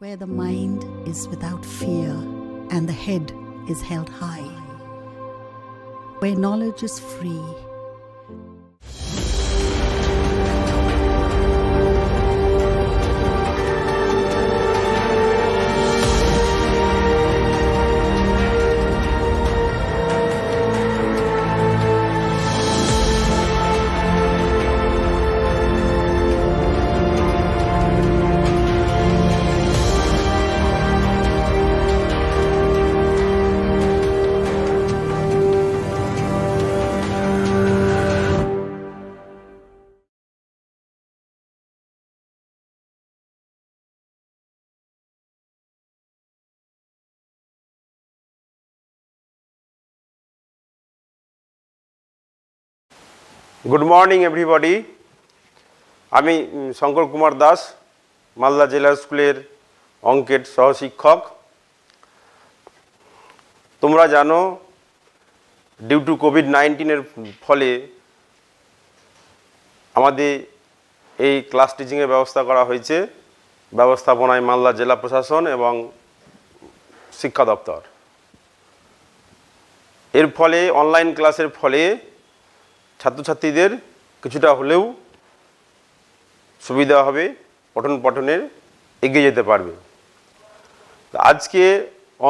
where the mind is without fear and the head is held high, where knowledge is free. Good morning everybody. আমি শঙ্কর কুমার দাস, মালদা জেলা স্কুলের অঙ্কের সহশিক্ষক। তোমরা জানো due to COVID-19 এর ফলে আমাদের এই ক্লাস টিচিং এর ব্যবস্থা করা হয়েছে ব্যবস্থাপনায় মালদা জেলা প্রশাসন এবং শিক্ষা দপ্তর। এর ফলে অনলাইন ক্লাসের ফলে ছাত্রছাত্রীদের কিছুটা হলেও সুবিধা হবে, পঠন পাঠনের এগিয়ে যেতে পারবে। আজকে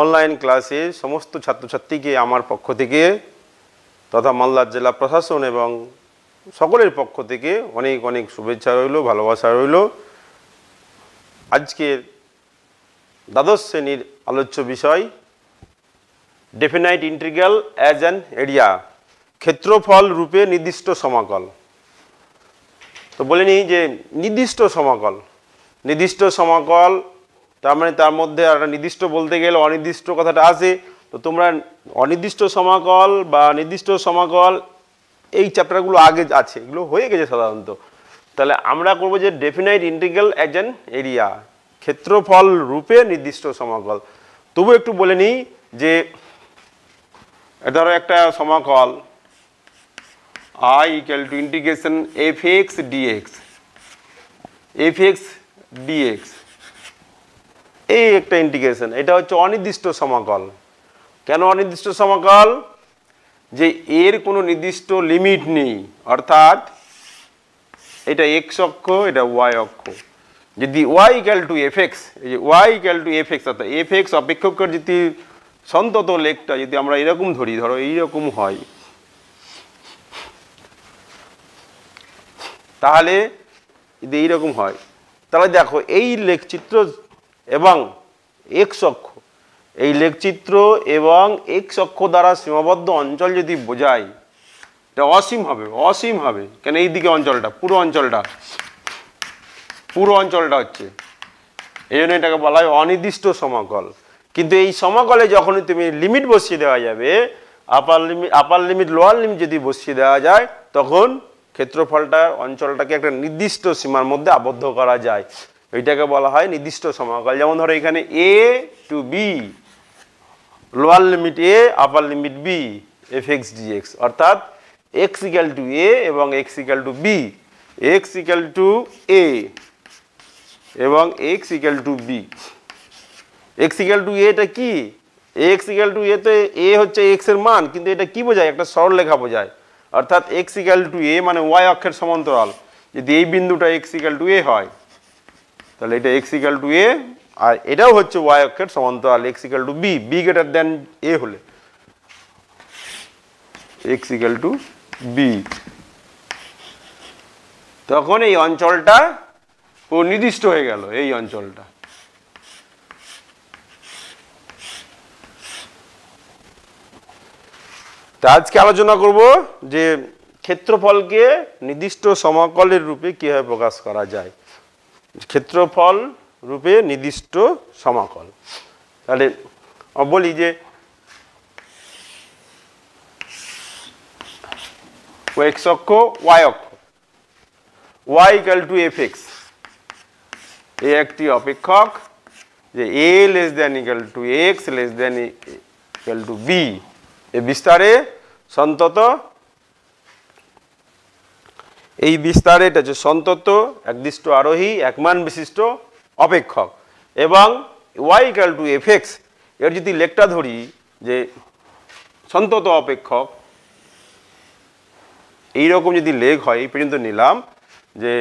অনলাইন ক্লাসে সমস্ত ছাত্রছাত্রীকে আমার পক্ষ থেকে তথা মালদা জেলা প্রশাসন এবং সকলের পক্ষ থেকে অনেক অনেক শুভেচ্ছা রইল, ভালোবাসা রইল। আজকের দ্বাদশ শ্রেণীর আলোচ্য বিষয় definite integral as an area, ক্ষেত্রফল রূপে নির্দিষ্ট সমাকল। তো বলে নিই যে নির্দিষ্ট সমাকল তার মানে তার মধ্যে একটা নির্দিষ্ট বলতে গেলে অনির্দিষ্ট কথাটা আসে। তো তোমরা অনির্দিষ্ট সমাকল বা নির্দিষ্ট সমাকল এই চ্যাপ্টারগুলো আগে আছে, এগুলো হয়ে গেছে সাধারণত। তাহলে আমরা করবো যে definite integral as an area, ক্ষেত্রফল রূপে নির্দিষ্ট সমাকল। তবু একটু বলে নিই যে ধরো একটা সমাকল I equal to integration fx dx, এই একটা ইন্টিগ্রেশন, এটা হচ্ছে অনির্দিষ্ট সমাকল। কেন অনির্দিষ্ট সমাকল? যে এর কোনো নির্দিষ্ট লিমিট নেই, অর্থাৎ এটা x অক্ষ, এটা y অক্ষ। যদি y equal to fx, এই যে y equal to fx অর্থাৎ fx অপেক্ষকের যদি সন্তত লেখটা যদি আমরা এরকম ধরি, ধরো এইরকম হয়, তাহলে যদি এইরকম হয় তাহলে দেখো এই লেখচিত্র এবং এক্স অক্ষ, এই লেখচিত্র এবং এক্স অক্ষ দ্বারা সীমাবদ্ধ অঞ্চল যদি বোঝায়, এটা অসীম হবে। কেন এই দিকে অঞ্চলটা পুরো অঞ্চলটা হচ্ছে, এই জন্য এটাকে বলা হয় অনির্দিষ্ট সমাকল। কিন্তু এই সমাকলে যখনই তুমি লিমিট বসিয়ে দেওয়া যাবে, আপার লিমিট লোয়ার লিমিট যদি বসিয়ে দেওয়া যায়, তখন ক্ষেত্রফলটা অঞ্চলটাকে একটা নির্দিষ্ট সীমার মধ্যে আবদ্ধ করা যায়। এইটাকে বলা হয় নির্দিষ্ট সমাকল। যেমন ধরো এখানে a to b, lower limit a, upper limit b, fx dx, অর্থাৎ x ইকুয়াল টু a এবং x equal to b, x equal to a এবং x equal to b। x equal to a টা কি? x equal to a তে a হচ্ছে x এর মান, কিন্তু এটা কি বোঝায়? একটা সরলরেখা বোঝায়। অর্থাৎ x ইকুয়াল টু a মানে y অক্ষের সমান্তরাল। যদি এই বিন্দুটা x ইকুয়াল টু a হয়, তাহলে এটা x ইকুয়াল টু a, আর এটাও হচ্ছে y অক্ষের সমান্তরাল, x equal to b, b greater than a হলে x ইকুয়াল টু b, তখন এই অঞ্চলটা নির্দিষ্ট হয়ে গেল। এই অঞ্চলটা আজকে আলোচনা করব যে ক্ষেত্রফলকে নির্দিষ্ট সমাকলের রূপে কিভাবে প্রকাশ করা যায়। ক্ষেত্রফল রূপে নির্দিষ্ট সমাকল। তাহলে বলি যে x অক্ষ, y অক্ষ, y ইকুয়াল টু fx, এই একটি অপেক্ষক যে a less than equal to x less than equal to b, এই বিস্তারে সন্তত, এই বিস্তারে এটা হচ্ছে সন্তত একদিষ্ট আরোহী একমান বিশিষ্ট অপেক্ষক। এবং y ইকুয়াল টু fx এর যদি লেখটা ধরি যে সন্তত অপেক্ষক, এইরকম যদি লেখ হয়, এই পর্যন্ত নিলাম যে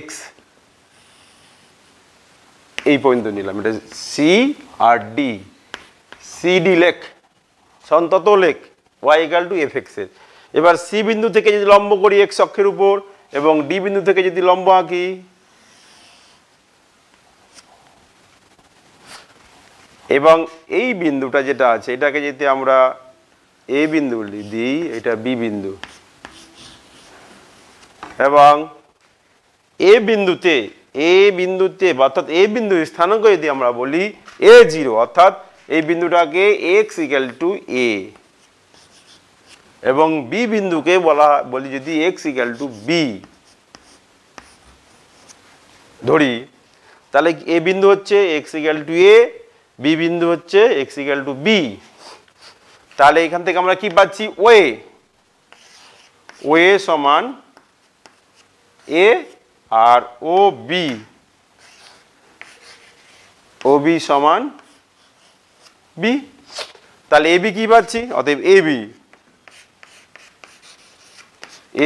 x এই পর্যন্ত নিলাম, এটা সি আর ডি, সিডি লেখ, সন্তত লেখ y ইকুয়াল টু fx এর। এবার সি বিন্দু থেকে যদি লম্ব করি x অক্ষের উপর এবং ডি বিন্দু থেকে যদি লম্ব আঁকি, এবং এই বিন্দুটা যেটা আছে এটাকে যদি আমরা এ বিন্দু দিই, এটা বি বিন্দু, এবং এ বিন্দুতে অর্থাৎ এ বিন্দু স্থানাঙ্ক যদি আমরা বলি a0, অর্থাৎ এই বিন্দুটাকে x ইকুয়াল টু a, এবং বি বিন্দুকে বলি যদি x ইকুয়াল টু b ধরি, তাহলে এ বিন্দু হচ্ছে x equal to a, B বিন্দু হচ্ছে x ইকুয়াল টু b। তাহলে এখান থেকে আমরা কি পাচ্ছি, ওএ সমান a আর ও বি সমান b। তাহলে এবি কি পাচ্ছি, অতএব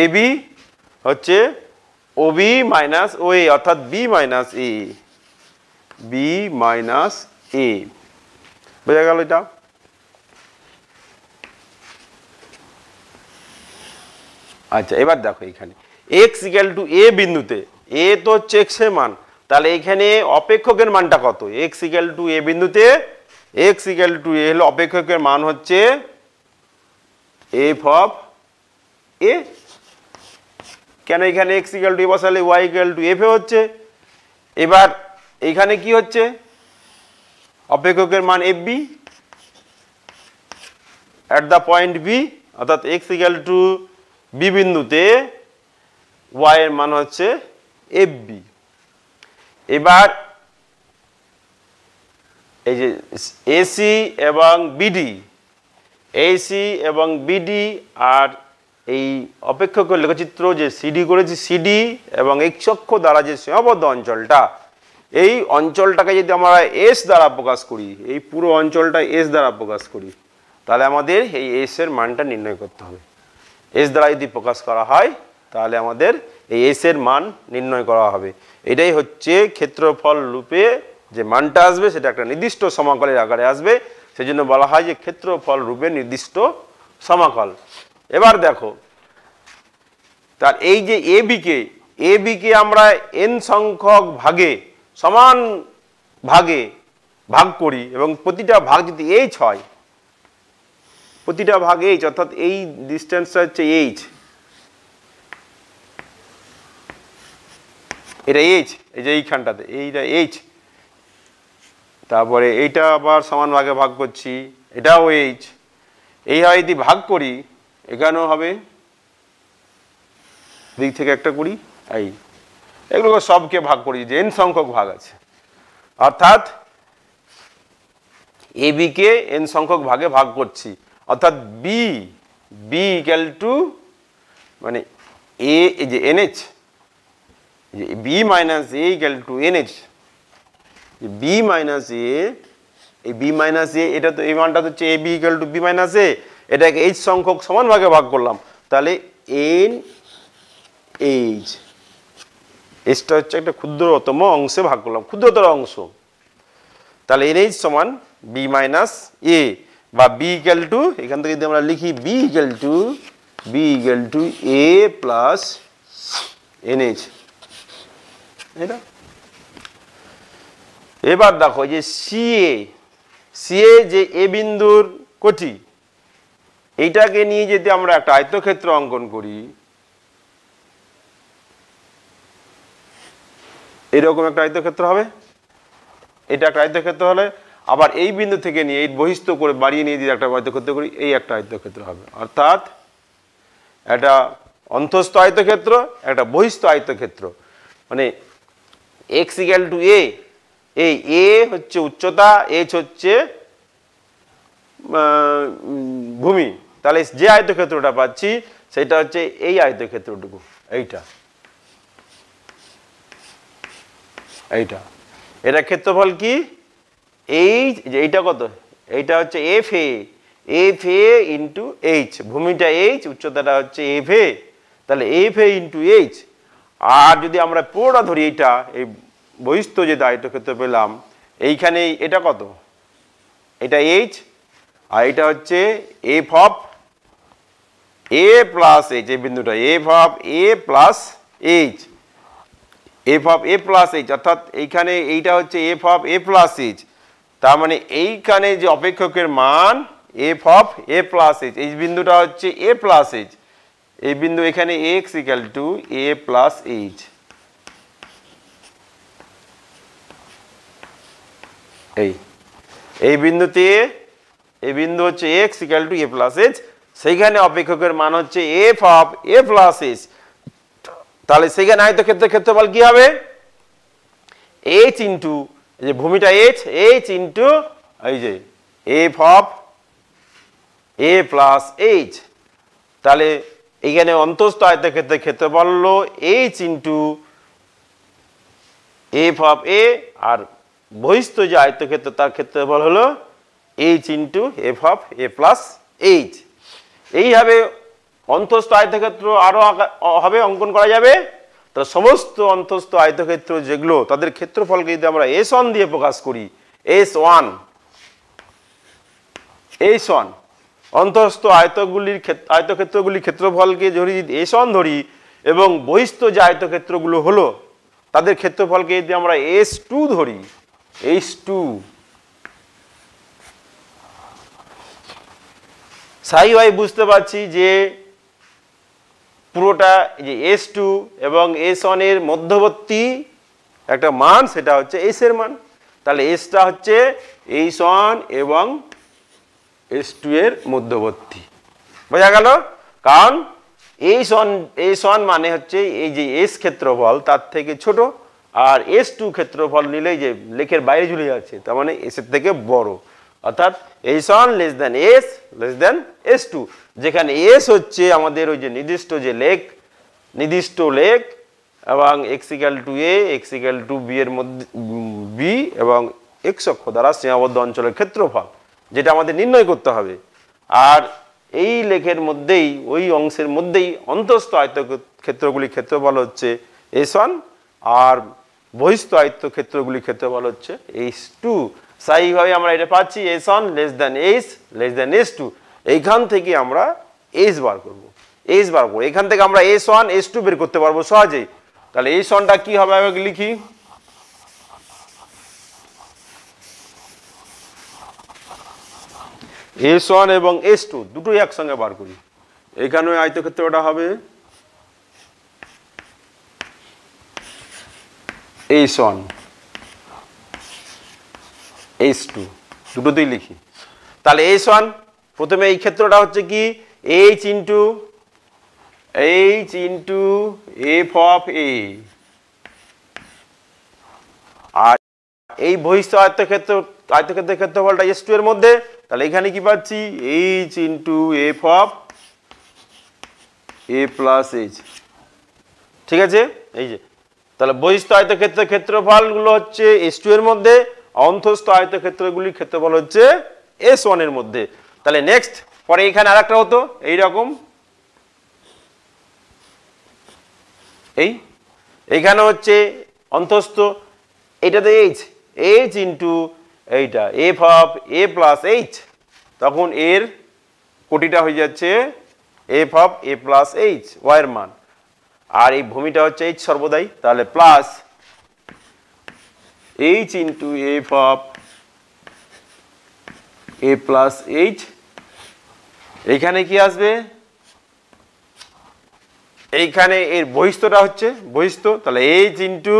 এবি হচ্ছে ওবি মাইনাস ওএ, অর্থাৎ বি মাইনাস এ। বোঝা গেল এটা? আচ্ছা, এবার দেখো এখানে x ইকুয়াল টু a বিন্দুতে, a তো হচ্ছে x এর মান, তাহলে এখানে অপেক্ষকের মানটা কত, x ইকুয়াল টু a বিন্দুতে x ইকুয়াল টু a হলো অপেক্ষকের মান হচ্ছে f অফ a। কেন এখানে x ইকুয়াল টু a বসালে y ইকুয়াল টু f হচ্ছে। এবার এখানে কি হচ্ছে, অপেক্ষকের মান fb at the point b, অর্থাৎ x ইকুয়াল টু b বিন্দুতে y এর মান হচ্ছে fb। এবার এই যে AC এবং BD আর এই অপেক্ষকের লেখচিত্র যে সিডি করেছি, সিডি এবং x অক্ষ দ্বারা যে সীমাবদ্ধ অঞ্চলটা, এই অঞ্চলটাকে যদি আমরা এস দ্বারা প্রকাশ করি, এই পুরো অঞ্চলটা এস দ্বারা প্রকাশ করি, তাহলে আমাদের এই এস এর মানটা নির্ণয় করতে হবে। এস দ্বারা যদি প্রকাশ করা হয় তাহলে আমাদের এই এস এর মান নির্ণয় করা হবে। এটাই হচ্ছে ক্ষেত্রফল রূপে যে মানটা আসবে সেটা একটা নির্দিষ্ট সমাকলের আকারে আসবে, সেজন্য বলা হয় যে ক্ষেত্রফল রূপে নির্দিষ্ট সমাকল। এবার দেখো, তার এই যে এবি কে আমরা n সংখ্যক ভাগে সমান ভাগে ভাগ করি, এবং প্রতিটা ভাগ যদি h হয়, প্রতিটা ভাগ h, অর্থাৎ এই ডিসটেন্সটা হচ্ছে h, এটা h, এই যে এইখানটাতে এইটা h, তারপরে এইটা আবার সমান ভাগে ভাগ করছি, এটাও h, এইভাবে যদি ভাগ করি, এখানেও হবে দিক থেকে একটা করি, এগুলো সবকে ভাগ করি যে n সংখ্যক ভাগ আছে, অর্থাৎ এবি কে n সংখ্যক ভাগে ভাগ করছি, অর্থাৎ বি ইকুয়াল টু মানে এ, এই যে N H, B minus A equal to N H, B minus A, এই বি মাইনাস এ, এটা তো এই মানটা হচ্ছে A B equal to B minus A, এটাকে এইচ সংখ্যক সমান ভাগে ভাগ করলাম, তাহলে এন এইচ, এইচটা হচ্ছে একটা ক্ষুদ্রতম অংশে ভাগ করলাম, ক্ষুদ্রতর অংশ, তাহলে এন এইচ সমান বি মাইনাস এ, বা বি ইকুয়াল টু, এখান থেকে যদি আমরা লিখি B equal to A plus N H, এটা। এবার দেখো যে সিএ যে এ বিন্দুর কোটি, এইটাকে নিয়ে যদি আমরা একটা আয়তক্ষেত্র অঙ্কন করি, এরকম একটা আয়তক্ষেত্র হবে, এটা একটা আয়তক্ষেত্র হলে, আবার এই বিন্দু থেকে নিয়ে এই বহিস্থ করে বাড়িয়ে নিয়ে যদি একটা আয়তক্ষেত্র করি, এই একটা আয়তক্ষেত্র হবে, অর্থাৎ একটা অন্তঃস্থ আয়তক্ষেত্র, একটা বহিস্থ আয়তক্ষেত্র। মানে x ইকুয়াল টু a, এই a হচ্ছে উচ্চতা, h হচ্ছে ভূমি, তাহলে যে আয়তক্ষেত্রটা পাচ্ছি সেটা হচ্ছে এই আয়তক্ষেত্রটুকু, এইটা এটা ক্ষেত্রফল কি এই যে এইটা কত এইটা হচ্ছে এফ এ ইন্টু এইচ ভূমিটা এইচ উচ্চতাটা হচ্ছে এফ এ তাহলে এফ এ ইন্টু এইচ আর যদি আমরা পুরোটা ধরি এইটা এই বহিস্থ যে আয়তক্ষেত্র পেলাম এইখানে এটা কত এটা এইচ আর এটা হচ্ছে F of A plus H এই বিন্দুটা F of A plus H F of A plus H অর্থাৎ এইখানে এইটা হচ্ছে F of A plus H তার মানে এইখানে যে অপেক্ষকের মান F of A plus H এই বিন্দুটা হচ্ছে এ প্লাস এইচ এই বিন্দু এখানে x equal to A plus H এই বিন্দুতে এই বিন্দু হচ্ছে x equal to A plus H সেইখানে অপেক্ষকের মান হচ্ছে F of A plus H তাহলে সেইখানে আয়তক্ষেত্রের ক্ষেত্রফল কি হবে এইচ ইন্টু এই যে ভূমিটা এইচ ইন্টু এই যে F of A plus H তাহলে এইখানে অন্তস্থ আয়তক্ষেত্রের ক্ষেত্রফল হলো এইচ ইন্টু এফ অফ এ আর বহিস্থ যে আয়তক্ষেত্র তার ক্ষেত্রফল হলো H into F of A plus H এইভাবে অন্তস্থ আয়তক্ষেত্র আরো হবে অঙ্কন করা যাবে তো সমস্ত অন্তস্থ আয়তক্ষেত্র যেগুলো তাদের ক্ষেত্রফলকে যদি আমরা S1 দিয়ে প্রকাশ করি S1 অন্তস্থ আয়তক্ষেত্রগুলির ক্ষেত্রফলকে যদি S1 ধরি এবং বহিস্থ যে আয়তক্ষেত্রগুলো হলো তাদের ক্ষেত্রফলকে যদি আমরা S2 ধরি S2 সাইওয়াই বুঝতে পারছি যে পুরোটা যে S2 এবং S1 এর মধ্যবর্তী একটা মান সেটা হচ্ছে S এর মান তাহলে Sটা হচ্ছে S1 এবং S2 এর মধ্যবর্তী বোঝা গেল কারণ S1 মানে হচ্ছে এই যে S ক্ষেত্রফল তার থেকে ছোট আর S2 ক্ষেত্রফল নিলেই যে লেখের বাইরে ঝুলে যাচ্ছে তার মানে S এর থেকে বড় অর্থাৎ S1 less than S less than S2 যেখানে S হচ্ছে আমাদের ওই যে নির্দিষ্ট লেখ এবং x = a x = b এর মধ্যে b এবং x অক্ষ দ্বারা সীমাবদ্ধ অঞ্চলের ক্ষেত্রফল যেটা আমাদের নির্ণয় করতে হবে আর এই লেখের মধ্যেই ওই অংশের মধ্যেই অন্তস্থ আয়তক্ষেত্রগুলির ক্ষেত্রফল হচ্ছে S1 আর বহিস্থ আয়তক্ষেত্রগুলির ক্ষেত্রফল হচ্ছে S2 স্থায়ীভাবে আমরা এটা পাচ্ছি S1 less than S less than S2 এইখান থেকে আমরা S বার করব এখান থেকে আমরা S1 S2 বের করতে পারবো সহজেই তাহলে S1টা কি হবে আমি লিখি S1 এবং S2 দুটোই একসঙ্গে বার করি এখানে আয়তক্ষেত্রটা হবে S1 S2 দুটোতেই লিখি তাহলে S1 প্রথমে এই ক্ষেত্রটা হচ্ছে কি H into F of A আর এই বহিস্থ আয়তক্ষেত্রের ক্ষেত্রফলটা S2 এর মধ্যে তাহলে এখানে কি পাচ্ছি H into F of A plus H ঠিক আছে এই যে তাহলে বহিস্থ আয়তক্ষেত্রের ক্ষেত্রফলগুলো হচ্ছে S2 এর মধ্যে অন্তস্থ আয়তক্ষেত্রগুলির ক্ষেত্রফল হচ্ছে S1 এর মধ্যে তাহলে নেক্সট পরে এখানে আরেকটা হতো এই রকম এইখানে হচ্ছে অন্তস্থ এটাতে H ইন্টু এইটা F of A plus H তখন এর কোটিটা হয়ে যাচ্ছে F of A plus H y এর মান আর এই ভূমিটা হচ্ছে H সর্বদাই তাহলে plus H into F of A plus H এইখানে কি আসবে এইখানে এর বহিস্থটা হচ্ছে বহিস্থ তাহলে H ইন্টু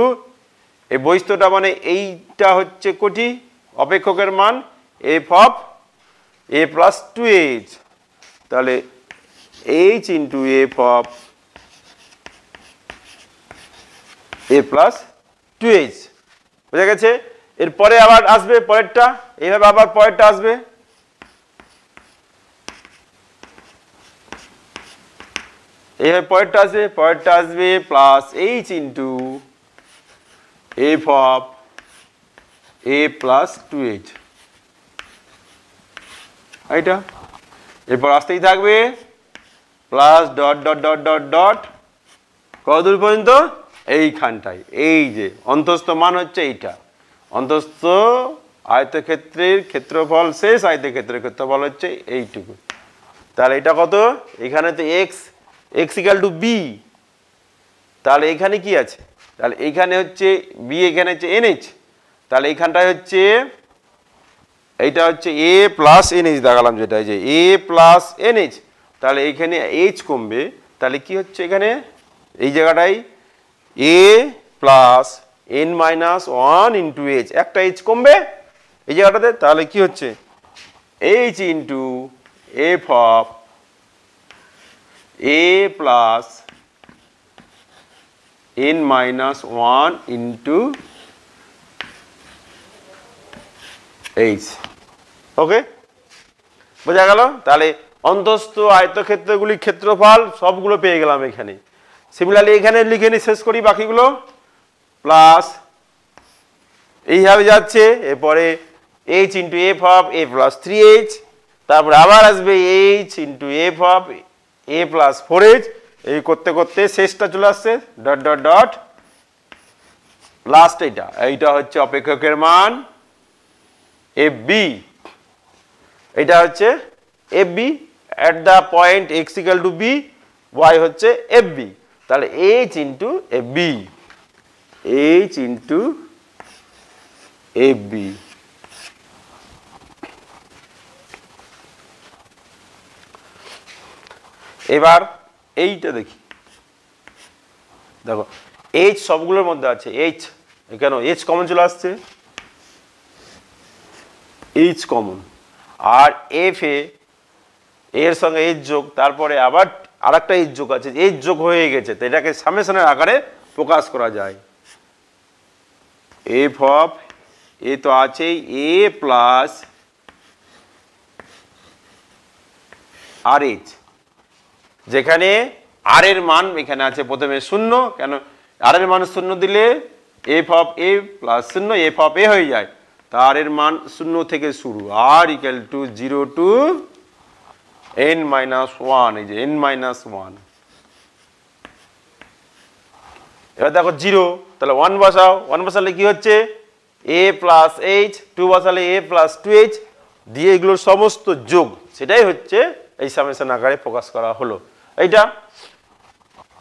এই বহিস্থটা মানে এইটা হচ্ছে কোটি অপেক্ষকের মান F of A plus 2H তাহলে H into F of A plus 2H বুঝা গেছে এরপরে আবার আসবে পরেরটা এইভাবে আবার পরেরটা আসবে এইভাবে পরেরটা আসবে plus H into F of a plus 2h, এইটা এরপর আসতেই থাকবে plus dot dot dot dot dot কতদূর পর্যন্ত, এইখানটায়। এই যে অন্তস্থ মান হচ্ছে এইটা, অন্তস্থ আয়তক্ষেত্রের ক্ষেত্রফল শেষ, আয়তক্ষেত্রের ক্ষেত্রফল হচ্ছে এইটুকু। তাহলে এটা কত, এখানে তো X, X equal to B, তাহলে এখানে কি আছে, তাহলে এখানে হচ্ছে বি, এখানে হচ্ছে এনএইচ, তাহলে এইখানটায় হচ্ছে এইটা হচ্ছে এ প্লাস এনএইচ দেখালাম যেটা, এই যে এ প্লাস এনএইচ, তাহলে এইখানে এইচ কমবে, তাহলে কি হচ্ছে এখানে এই জায়গাটায় A plus N minus one into H, একটা এইচ কমবে এই জায়গাটাতে, তাহলে কি হচ্ছে H into F of A plus N minus one into H. Okay, বোঝা গেল? তাহলে অন্তস্থ আয়তক্ষেত্রগুলির ক্ষেত্রফল সবগুলো পেয়ে গেলাম এখানে। সিমিলারলি এখানে লিখে নি, শেষ করি বাকিগুলো, প্লাস এইভাবে যাচ্ছে, এরপরে H into F of A plus 3h, তারপরে আবার আসবে H into F of A plus 4h, এই করতে করতে শেষটা চলে আসছে ডট ডট ডট, লাস্ট এইটা হচ্ছে অপেক্ষকের মান এফ বি, এটা হচ্ছে F B at the point X equal to B, Y হচ্ছে এফ বি, তাহলে H into F B, H into F B. এবার এইটা দেখি, দেখো এইচ সবগুলোর মধ্যে আছে, এইচ কেন, এইচ কমন চলে আসছে, এইচ কমন, আর এফ এর সঙ্গে এইচ যোগ, তারপরে আবার আরেকটা এইচ যোগ আছে, এইচ যোগ হয়ে গেছে, তো এটাকে সামেশনের আকারে প্রকাশ করা যায়। এফ অফ এ তো আছে এ প্লাস আর এইচ, যেখানে আর এর মান এখানে আছে প্রথমে 0, কেন আর এর মান 0 দিলে F of A plus 0 F of A হয়ে যায়, তার এর মান 0 থেকে শুরু, আর equal to 0 to n minus 1, এই যে n মাইনাস 1। এবার দেখো 0, তাহলে 1 বসাও, 1 বসালে কি হচ্ছে a প্লাস এইচ, 2 বসালে a প্লাস 2h, দিয়ে এগুলোর সমস্ত যোগ, সেটাই হচ্ছে এই সামেশন আকারে প্রকাশ করা হলো এইটা।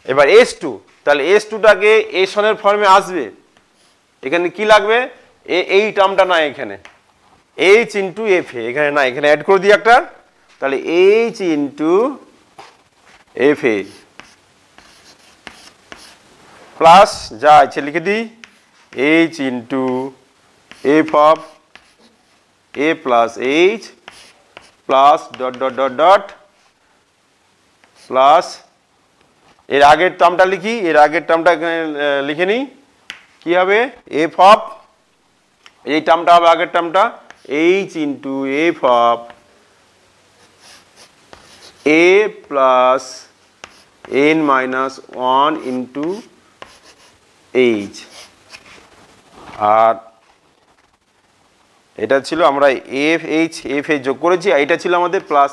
এবার S2, তাহলে S2টাকে a সনের ফর্মে আসবে, এখানে কি লাগবে, এই টার্মটা না এখানে, h ইন্টু এফ এ, এখানে না, এখানে অ্যাড করে দিই একটা, তাহলে h ইন্টু এফ এ প্লাস যা আছে লিখে দিই h into F of A plus H plus dot dot dot dot plus এর আগের টার্মটা লিখি, এর আগের টার্মটা এখানে লিখে নিই, কি হবে এফ অফ, এই টার্মটা হবে আগের টার্মটা, H into F of A plus N minus 1 into H, আর এটা ছিল আমরা এফ এইচ এফ এ যোগ করেছি, এটা ছিল আমাদের plus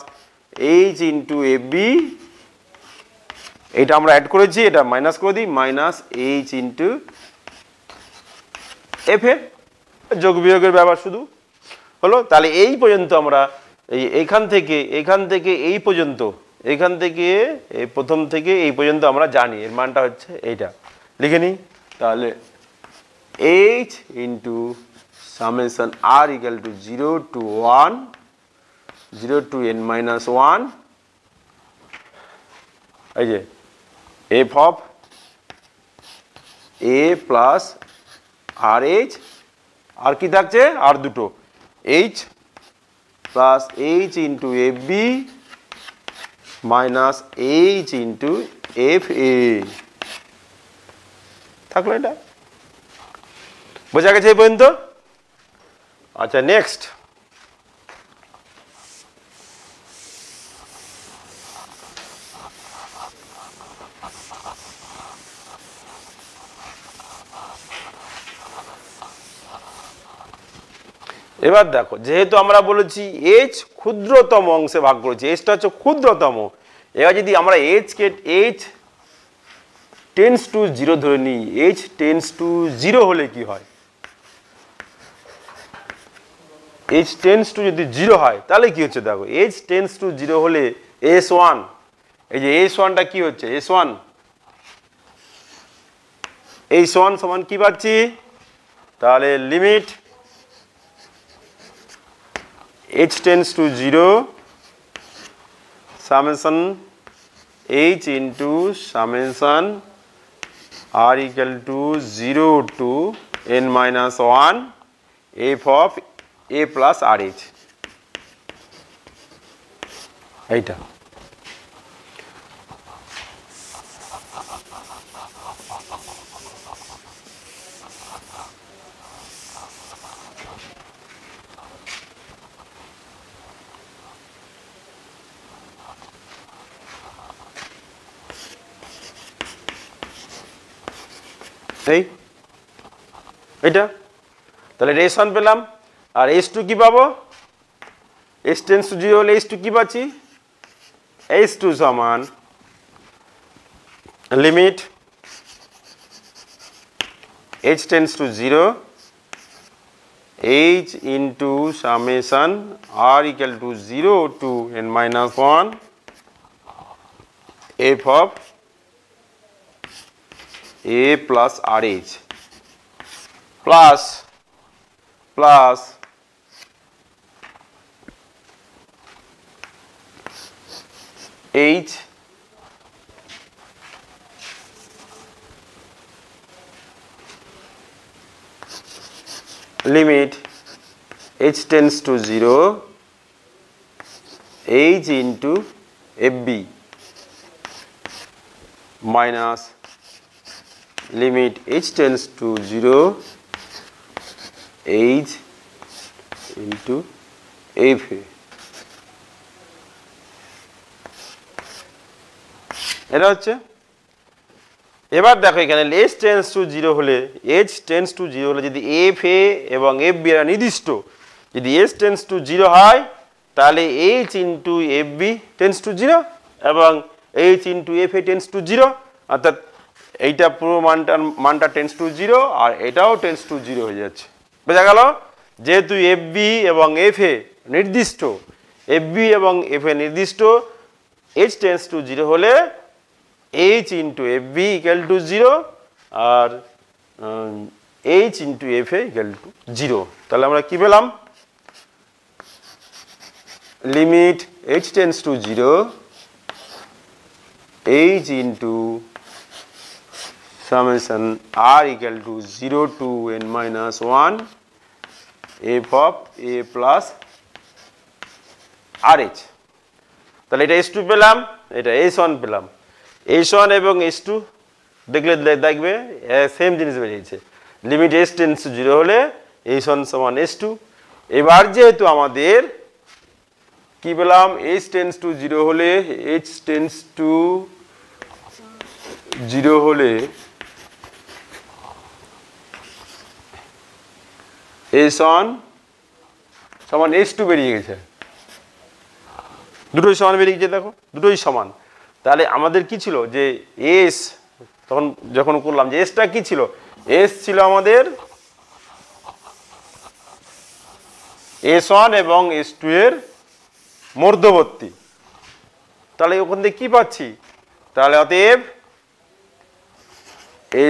H into F B, এইটা আমরা অ্যাড করেছি, এটা মাইনাস করে দিই, minus H into F A, যোগ বিয়োগের ব্যাপার শুধু হলো। তাহলে এই পর্যন্ত আমরা এইখান থেকে এই পর্যন্ত, এখান থেকে এই প্রথম থেকে এই পর্যন্ত আমরা জানি এর মানটা হচ্ছে এইটা, লিখে নিই, তাহলে H into summation R equal to 0 to 1 0 to n minus 1, এই যে F of A plus R H, আর কি থাকছে, আর দুটো H plus H into F B minus H into F A, থাকলো এটা, বোঝা গেছে এই পর্যন্ত? আচ্ছা, নেক্সট এবার দেখো যেহেতু আমরা বলেছি h ক্ষুদ্রতম অংশে ভাগ করেছি, h টা হচ্ছে ক্ষুদ্রতম। এবার যদি আমরা h টেন্ডস টু 0 ধরে নিই, h টেন্ডস টু 0 হলে কি হয়? h টেন্ডস টু যদি 0 হয় তাহলে কি হচ্ছে দেখো, h টেন্ডস টু 0 হলে s1, এই যে s1 টা কি হচ্ছে, s1 সমান কি পাচ্ছি? তাহলে limit h tends to 0 summation h into summation r equal to 0 to n minus 1 f of a plus rh, এইটা। এইটা তাহলে s1 পেলাম, আর s2 কি পাবো? h টেন্ডস টু 0 হলে s2 কি পাচ্ছি? s2 সমান limit h tends to 0 h into summation r equal to 0 to n minus 1 f of a plus rh plus h limit h tends to 0 h into fb minus limit h tends to 0 h into fa, এটা হচ্ছে। এবার দেখো এখানে h tends to 0 হলে h tends to 0 হলে যদি fa এবং fb এরা নির্দিষ্ট, যদি h টেন্ডস টু 0 হয় তাহলে h into fb tends to 0 এবং h into fa tends to 0, অর্থাৎ এইটা পুরো মানটা টেন্ডস টু 0 আর এটাও টেন্ডস টু 0 হয়ে যাচ্ছে। বোঝা গেল? যেহেতু fb এবং fa নির্দিষ্ট, fb এবং fa নির্দিষ্ট, h টেন্ডস টু 0 হলে h into fb equal to 0 R h into fa equal to 0। তাহলে আমরা কি পেলাম? Limit h tends to 0 h into summation r equal to 0 to n minus 1 f of a plus rh। তাহলে এটা s2 পেলাম, এটা s1 পেলাম। h1 এবং h2 দেখলে দেখবে সেম জিনিস বেরিয়েছে, লিমিট h টেন্ডস টু 0 হলে h1 সমান h2। এবার যেহেতু আমাদের কি পেলাম, h টেন্ডস টু 0 হলে h টেন্ডস টু 0 হলে h1 সমান h2 বেরিয়ে গেছে, দুটোই সমান বেরিয়ে গেছে। দেখো দুটোই সমান। তাহলে আমাদের কি ছিল যে s, তখন যখন করলাম যে sটা কি ছিল, s ছিল আমাদের s1 এবং s2 এর মধ্যবর্তী। তাহলে ওখান থেকে কি পাচ্ছি, তাহলে অতএব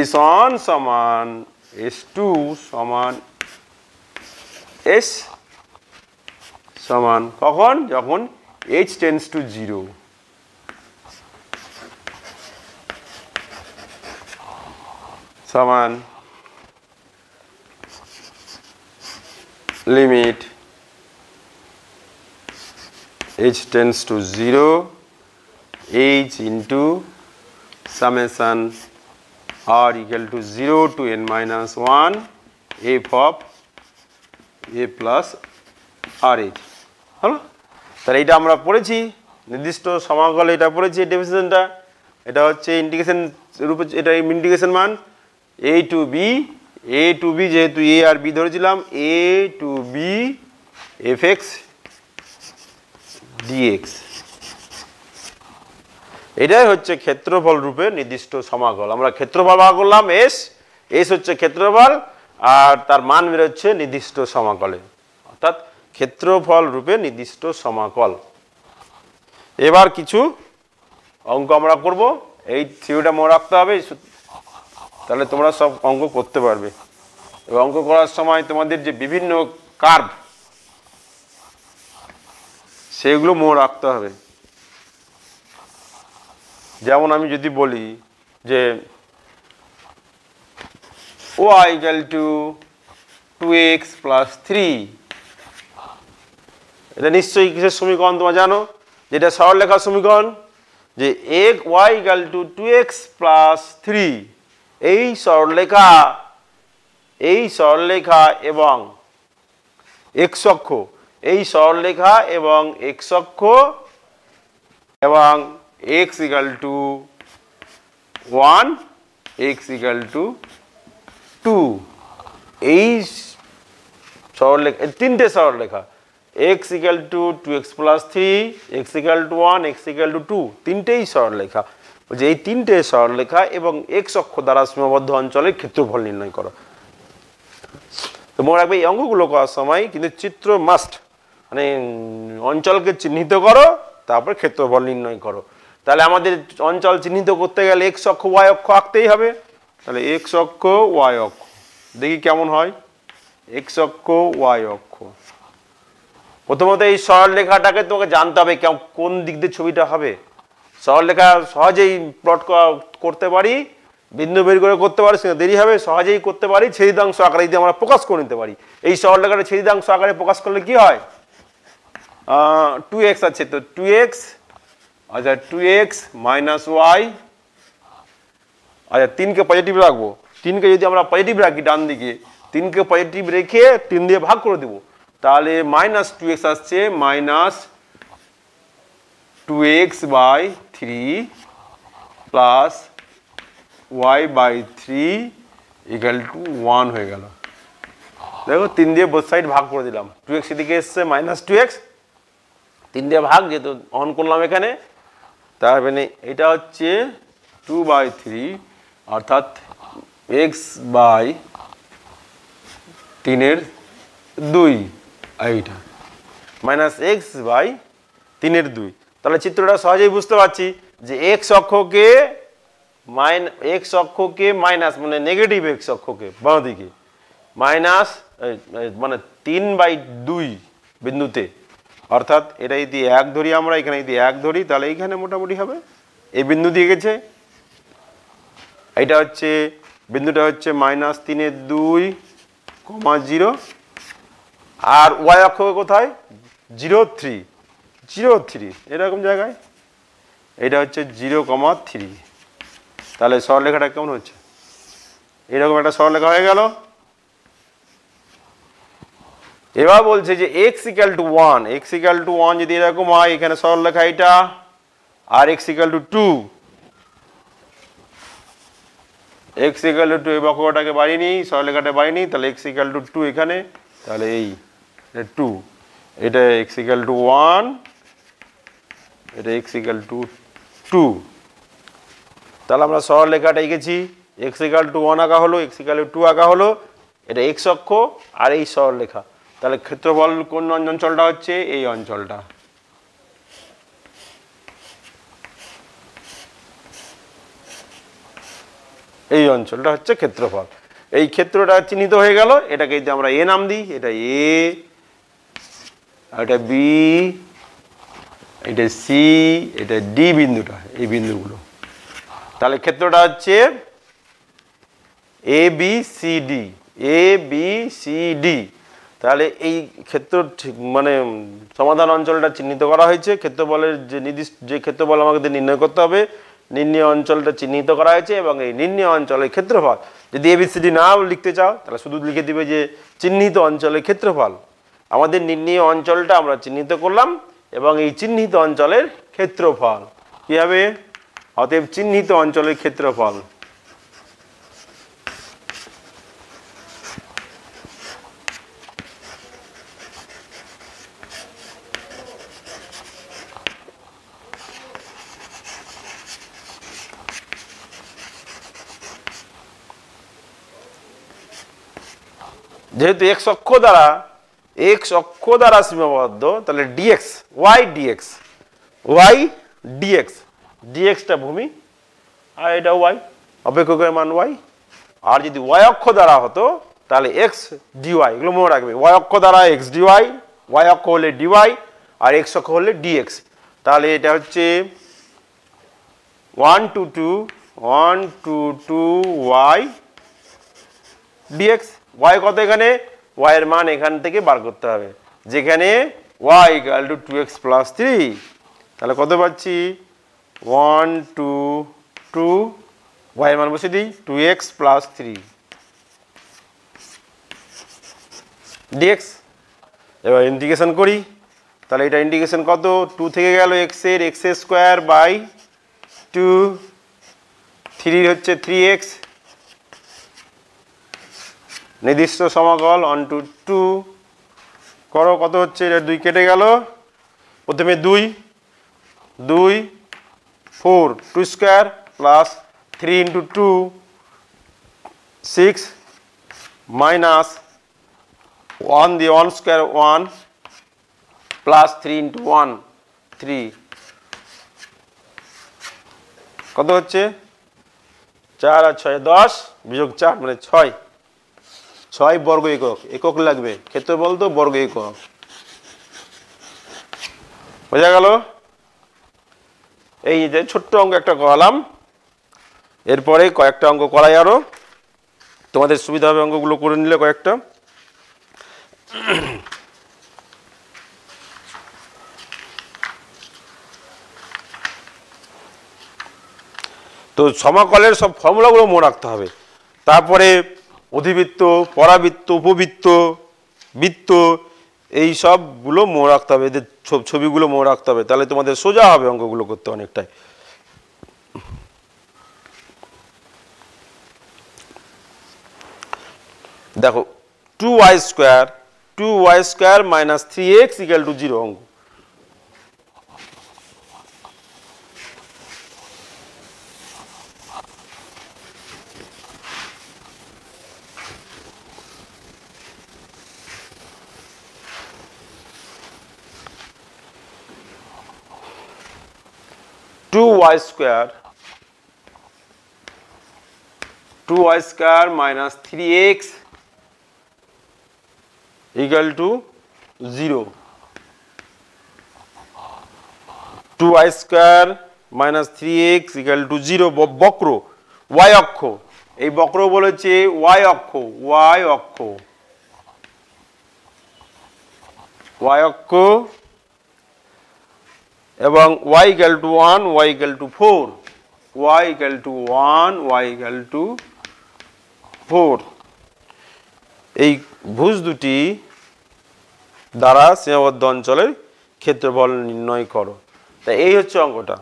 s1 সমান s2 সমান s সমান কখন, যখন h টেন্ডস টু 0। সমান limit h tends to 0 h into summation r equal to 0 to n minus 1 f of a plus rh। হলো? তাহলে এটা আমরা পড়েছি নির্দিষ্ট সমাকল, এটা পড়েছি ডেফিনিশনটা। এটা হচ্ছে ইন্টিগ্রেশন রূপে, এটা ইন্টিগ্রেশন মান a to b A to B, যেহেতু এ আর বি ধরেছিলাম, A to B F X D X, এটাই হচ্ছে ক্ষেত্রফল রূপে নির্দিষ্ট সমাকল। আমরা ক্ষেত্রফল বার করলাম এস, এস হচ্ছে ক্ষেত্রফল আর তার মান বেরোচ্ছে নির্দিষ্ট সমাকলে, অর্থাৎ ক্ষেত্রফল রূপে নির্দিষ্ট সমাকল। এবার কিছু অঙ্ক আমরা করব, এই থিওরিটা মনে রাখতে হবে, তাহলে তোমরা সব অঙ্ক করতে পারবে। এবং অঙ্ক করার সময় তোমাদের যে বিভিন্ন কার্ভ সেগুলো মনে রাখতে হবে। যেমন আমি যদি বলি যে y equal to 2x plus 3, এটা নিশ্চয়ই কিসের সমীকরণ তোমরা জানো, যেটা সরলরেখার সমীকরণ, যে y equal to 2x plus 3, এই সরলরেখা এবং x অক্ষ, এই সরলরেখা এবং x অক্ষ এবং x equal to 1, x equal to 2, এই সরলরেখা, তিনটে সরলরেখা, x equal to 2x plus 3, x equal to 1, x equal to 2, তিনটেই সরলরেখা। যে এই তিনটে সরলরেখা এবং x অক্ষ দ্বারা সীমাবদ্ধ অঞ্চলের ক্ষেত্রফল নির্ণয় করো। তো মনে রাখবে এই অঙ্কগুলো করার সময় কিন্তু চিত্র মাস্ট, মানে অঞ্চলকে চিহ্নিত করো তারপর ক্ষেত্রফল নির্ণয় করো। তাহলে আমাদের অঞ্চল চিহ্নিত করতে গেলে x অক্ষ y অক্ষ আঁকতেই হবে। তাহলে x অক্ষ y অক্ষ দেখি কেমন হয়। x অক্ষ y অক্ষ, প্রথমত এই সরলরেখাটাকে তোমাকে জানতে হবে কোন দিক দিয়ে ছবিটা হবে। সরলরেখা সহজেই প্লট করতে পারি, বিন্দু বের করে করতে পারি, সেটা দেরি হবে, সহজেই করতে পারি। ছেদিদাংশ আকারে যদি আমরা প্রকাশ করে নিতে পারি, এই সরলরেখাটা ছেদিদাংশ আকারে প্রকাশ করলে কি হয়, 2x আছে তো 2x, আচ্ছা 2x মাইনাস y, আচ্ছা 3কে পজিটিভ রাখবো, 3কে যদি আমরা পজিটিভ রাখি ডান দিকে, 3কে পজিটিভ রেখে 3 দিয়ে ভাগ করে দেবো, তাহলে মাইনাস 2x আসছে minus 2x by 3 plus y by 3 equal to 1 হয়ে গেল। দেখো 3 দিয়ে বোথ সাইড ভাগ করে দিলাম, 2x এদিকে এসছে মাইনাস 2x, 3 দিয়ে ভাগ যেহেতু অন করলাম এখানে, তার মানে এটা হচ্ছে 2/3 অর্থাৎ x বাই 3/2, এইটা মাইনাস x বাই 3/2। তাহলে চিত্রটা সহজেই বুঝতে পারছি যে x অক্ষকে মাইনাস মানে নেগেটিভ x অক্ষকে বাঁ দিকে মাইনাস মানে 3/2 বিন্দুতে, অর্থাৎ এটা যদি 1 ধরি আমরা, এখানে যদি 1 ধরি তাহলে এইখানে মোটামুটি হবে, এই বিন্দু দিয়ে গেছে, এইটা হচ্ছে বিন্দুটা হচ্ছে মাইনাস 3/2, 0, আর y অক্ষ কোথায় 0,3 এরকম জায়গায়, এটা হচ্ছে 0,3। তাহলে সরলরেখাটা কেমন হচ্ছে, এরকম একটা সরলরেখা হয়ে গেল। এবার বলছে যে x equal to 1 যদি এরকম হয়, এখানে সরলরেখা এটা, আর x equal to 2, x equal to 2 এই বক্রটাকে বাড়িয়ে নিই, সরলরেখাটা বাড়িয়ে নিই, তাহলে x equal to 2 এখানে, তাহলে এই 2, এটা x equal to 1, এটা x equal to 2। তাহলে আমরা সরলরেখাটা এঁকেছি, x equal to 1 আঁকা হলো, x equal to 2 আঁকা হলো, এটা x অক্ষ আর এই সরলরেখা। তাহলে ক্ষেত্রফল কোন অঞ্চলটা হচ্ছে, এই অঞ্চলটা, এই অঞ্চলটা হচ্ছে ক্ষেত্রফল। এই ক্ষেত্রটা চিহ্নিত হয়ে গেল, এটাকে যদি আমরা এ নাম দিই, এটা এ, এটা বি, এটা সি, এটা ডি বিন্দুটা, এই বিন্দুগুলো, তাহলে ক্ষেত্রটা হচ্ছে এ বি সি ডি। তাহলে এই ক্ষেত্র মানে সমাধান অঞ্চলটা চিহ্নিত করা হয়েছে। ক্ষেত্রফলের যে নির্দিষ্ট যে ক্ষেত্রফল আমাদের নির্ণয় করতে হবে, নির্ণয় অঞ্চলটা চিহ্নিত করা হয়েছে, এবং এই নির্ণয় অঞ্চলের ক্ষেত্রফল যদি এবিসিডি না লিখতে চাও তাহলে শুধু লিখে দিবে যে চিহ্নিত অঞ্চলের ক্ষেত্রফল। আমাদের নির্ণয় অঞ্চলটা আমরা চিহ্নিত করলাম এবং এই চিহ্নিত অঞ্চলের ক্ষেত্রফল কি হবে, অতএব চিহ্নিত অঞ্চলের ক্ষেত্রফল যেহেতু x অক্ষ দ্বারা সীমাবদ্ধ তাহলে dx টা ভূমি আর এটা y অপেক্ষকের মান y আর যদি y অক্ষ দ্বারা হতো তাহলে x dy এগুলো মনে রাখবে y অক্ষ দ্বারা x dy y অক্ষ হলে dy আর x অক্ষ হলে dx তাহলে এটা হচ্ছে 1 to 2 y dx y কত এখানে y এর মান এখান থেকে বার করতে হবে যেখানে y = 2x + 3 তাহলে কত পাচ্ছি 1 to 2 y এর মান বসিয়ে দিই 2x + 3 dx এবার ইন্টিগ্রেশন করি তাহলে এটা ইন্টিগ্রেশন কত 2 থেকে গেল x এর x² / 2 3 হচ্ছে 3x নির্দিষ্ট সমাকল 1 to 2 করো কত হচ্ছে এটা 2 কেটে গেল প্রথমে 2 4 2² plus 3 into 2 6 minus 1 the 1² 1 plus 3 into 1 3 কত হচ্ছে 4 আর 6 10 বিয়োগ 4 মানে 6 বর্গ একক লাগবে ক্ষেত্রফল তো বর্গ একক বোঝা গেল এই যে ছোট্ট অঙ্ক একটা করালাম এরপরে কয়েকটা অঙ্ক করাই আরো তোমাদের সুবিধা হবে অঙ্কগুলো করে নিলে কয়েকটা তো সমাকলের সব ফর্মুলাগুলো মনে রাখতে হবে তারপরে অধিবৃত্ত পরাবৃত্ত উপবৃত্ত বৃত্ত এই সবগুলো মনে রাখতে হবে এদের ছবিগুলো মনে রাখতে হবে তাহলে তোমাদের সোজা হবে অঙ্কগুলো করতে অনেকটাই দেখো 2y² minus 3x = 0 অঙ্ক 2y² minus 3x = 0 2y² minus 3x = 0 বক্র y অক্ষ এই বক্র বলেছে y অক্ষ এবং y = 1 y = 4 y = 1 y = 4 এই ভুজ দুটি দ্বারা সীমাবদ্ধ অঞ্চলের ক্ষেত্রফল নির্ণয় করো তাই এই হচ্ছে অঙ্কটা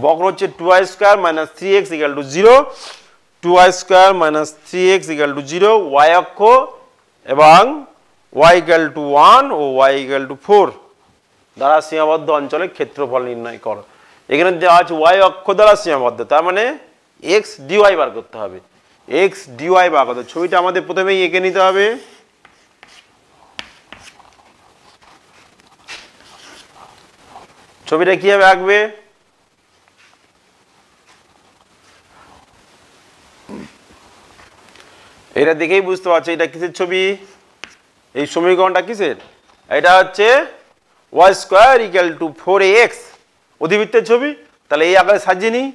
বক্র হচ্ছে 2y² minus 3x = 0 2y² minus 3x = 0 y অক্ষ এবং y = 1 ও y = 4 দ্বারা সীমাবদ্ধ অঞ্চলের ক্ষেত্রফল নির্ণয় করো এখানে দেওয়া আছে y অক্ষ দ্বারা সীমাবদ্ধ তার মানে x dy বার করতে হবে x dy বার করতে ছবিটা আমাদের প্রথমেই এঁকে নিতে হবে ছবিটা কিভাবে আঁকবে এটা দেখেই বুঝতে পারছো এটা কিসের ছবি এই সমীকরণটা কিসের এটা হচ্ছে y² = 4ax অধিবৃত্তের ছবি তাহলে এই আকারে সাজিয়ে নিই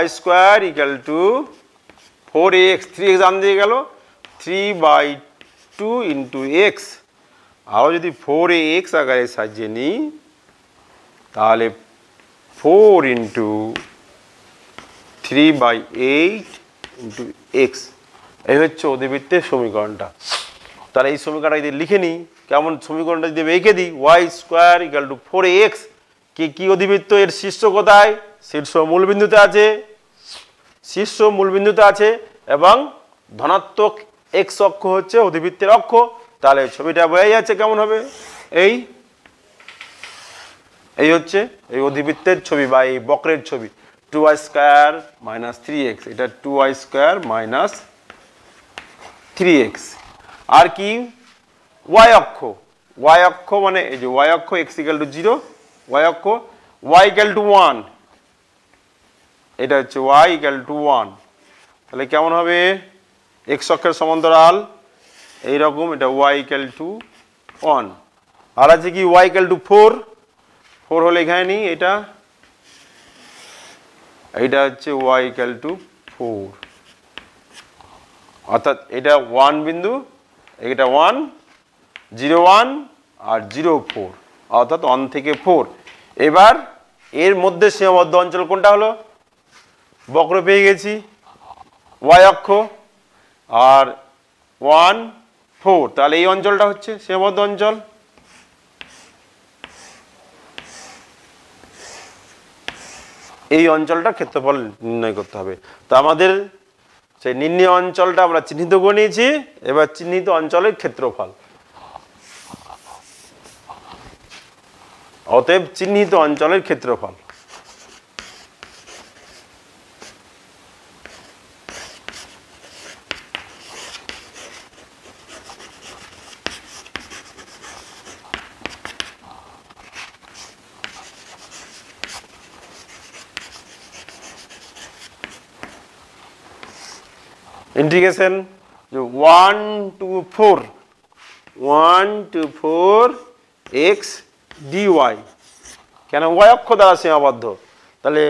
y² = 4ax 3x দাম দিয়ে গেল 3/2 into x আরো যদি 4ax আকারে সাজিয়ে নিই তাহলে 4 into 3/8 into x এই হচ্ছে অধিবৃত্তের সমীকরণটা তাহলে এই সমীকরণটা যদি লিখে নিই কেমন সমীকরণটা যদি এঁকে দিই y² = 4ax কি অধিবৃত্ত এর শীর্ষ কোথায় শীর্ষ মূলবিন্দুতে আছে এবং ধনাত্মক x অক্ষ হচ্ছে অধিবৃত্তের অক্ষ তাহলে ছবিটা বোঝা যাচ্ছে কেমন হবে এই হচ্ছে এই অধিবৃত্তের ছবি বা এই বক্রের ছবি 2y² - 3x এটা 2y² - 3x আর কি y অক্ষ মানে এই যে y অক্ষ x = 0 y অক্ষ y = 1 এটা হচ্ছে y = 1 তাহলে কেমন হবে x অক্ষের সমান্তরাল এই রকম এটা y = 1 আর আছে কি y = 4 4 হলে এখানে নি এটা হচ্ছে y = 4 অর্থাৎ এটা 1 বিন্দু এটা 1 0 1 আর 0 4 অর্থাৎ 1 থেকে 4 এবার এর মধ্যে সীমাবদ্ধ অঞ্চল কোনটা হলো বক্র পেয়ে গেছি y অক্ষ আর 1 4 তাহলে এই অঞ্চলটা হচ্ছে সীমাবদ্ধ অঞ্চল এই অঞ্চলটার ক্ষেত্রফল নির্ণয় করতে হবে তো আমাদের সেই নির্ণয় অঞ্চলটা আমরা চিহ্নিত করে নিয়েছি এবার চিহ্নিত অঞ্চলের ক্ষেত্রফল অতএব চিহ্নিত অঞ্চলের ক্ষেত্রফল इंटीग्रेशन जो 1 to 4 x dy কেন y অক্ষ দ্বারা সীমাবদ্ধ তাহলে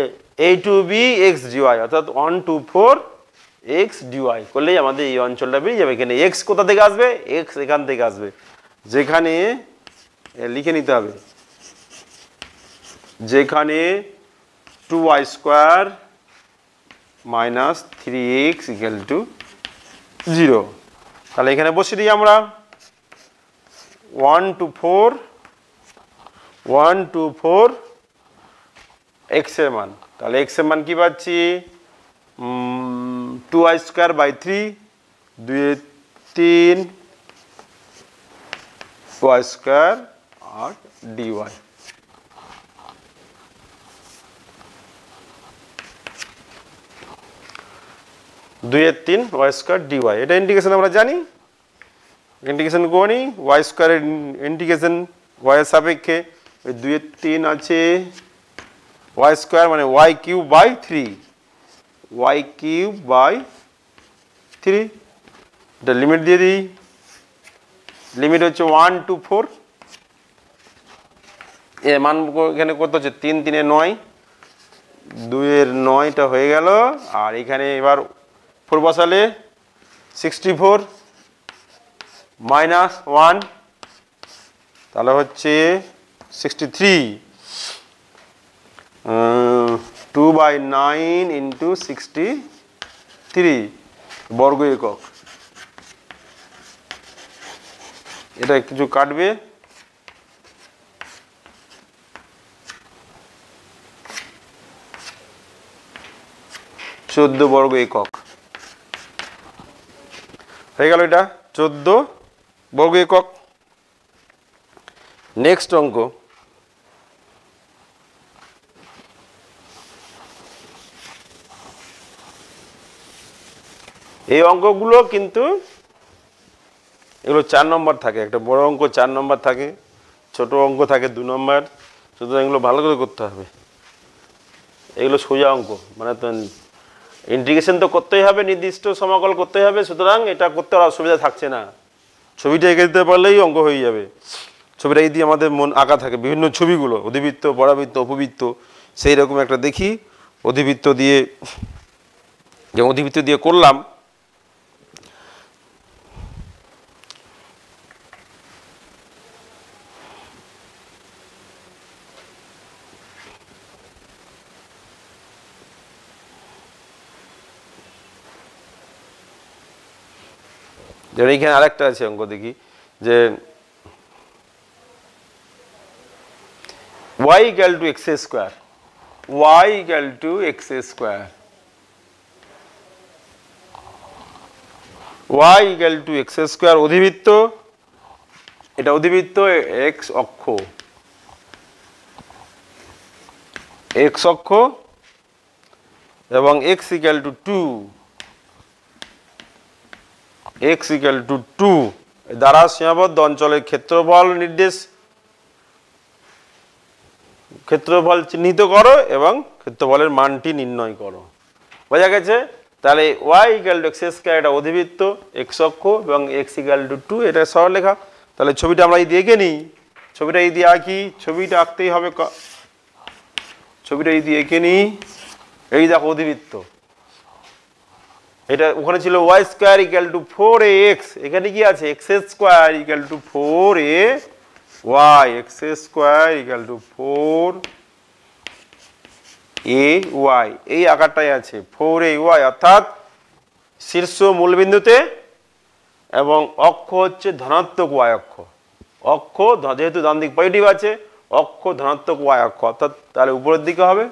a to b x dy অর্থাৎ 1 to 4 x dy করলেই আমাদের এই অঞ্চলটা পেয়ে যাবে এখানে x কোথা থেকে আসবে x এখান থেকে আসবে যেখানে লিখে নিতে হবে যেখানে 2y² - 3x = 0 তাহলে এখানে বসিয়ে দিই আমরা 1 to 4 x এর মান তাহলে x এর মান কি পাচ্ছি 2y² / 3 2 এ 3 y² আর dy 2 এর 3 y² dy এটা ইন্টিগ্রেশন আমরা জানি ইন্টিগ্রেশন করি y² এর ইন্টিগ্রেশন y এর সাপেক্ষে এই 2 এর 3 আছে y² মানে y³ / 3 এটা লিমিট দিয়ে দিই লিমিট হচ্ছে 1 to 4 এর মান এখানে কত হচ্ছে 3 3 এ 9 2 এর 9টা হয়ে গেল আর এখানে এবার 4 বসালে 64 - 1 তাহলে হচ্ছে 63 2/9 × 63 বর্গ একক এটা কিছু কাটবে চোদ্দ বর্গ একক হয়ে গেল এটা 14 বর্গ একক নেক্সট অঙ্ক এই অঙ্কগুলো কিন্তু এগুলো 4 নম্বর থাকে একটা বড় অঙ্ক 4 নম্বর থাকে ছোট অঙ্ক থাকে 2 নম্বর সুতরাং এগুলো ভালো করে করতে হবে এগুলো সোজা অঙ্ক মানে তো ইন্টিগ্রেশন তো করতেই হবে নির্দিষ্ট সমাকল করতেই হবে সুতরাং এটা করতে আর অসুবিধা থাকছে না ছবিটা এঁকে দিতে পারলেই অঙ্ক হয়ে যাবে ছবিটা এই দিয়ে আমাদের মন আঁকা থাকে বিভিন্ন ছবিগুলো অধিবৃত্ত পরাবৃত্ত উপবৃত্ত সেই রকম একটা দেখি অধিবৃত্ত দিয়ে যে অধিবৃত্ত দিয়ে করলাম যেমন এইখানে আরেকটা আছে অঙ্ক দেখি যে y = x² y = x², y = x² অধিবৃত্ত, এটা অধিবৃত্ত x অক্ষ, x অক্ষ এবং x = 2 x ইকুয়াল টু 2 দ্বারা সীমাবদ্ধ অঞ্চলের ক্ষেত্রফল ক্ষেত্রফল চিহ্নিত করো এবং ক্ষেত্রফলের মানটি নির্ণয় করো। বোঝা গেছে? তাহলে y equal to x square এটা অধিবৃত্ত x অক্ষ এবং x ইকুয়াল টু 2 এটা সরলরেখা। তাহলে ছবিটা আমরা এই দিয়ে এঁকে নিই, ছবিটা এই দিয়ে আঁকি, ছবিটা আঁকতেই হবে, ছবিটা এই দিয়ে এঁকে নিই। এই দেখো অধিবৃত্ত, এটা ওখানে ছিল y square equal to 4ax, এখানে কি আছে x square equal to 4a y, x square equal to 4ay, এই আকারটাই আছে 4ay, অর্থাৎ শীর্ষ মূলবিন্দুতে এবং অক্ষ হচ্ছে ধনাত্মক y অক্ষ। অক্ষ যেহেতু ডান দিক পজিটিভ আছে, অক্ষ ধনাত্মক y অক্ষ, অর্থাৎ তাহলে উপরের দিকে হবে।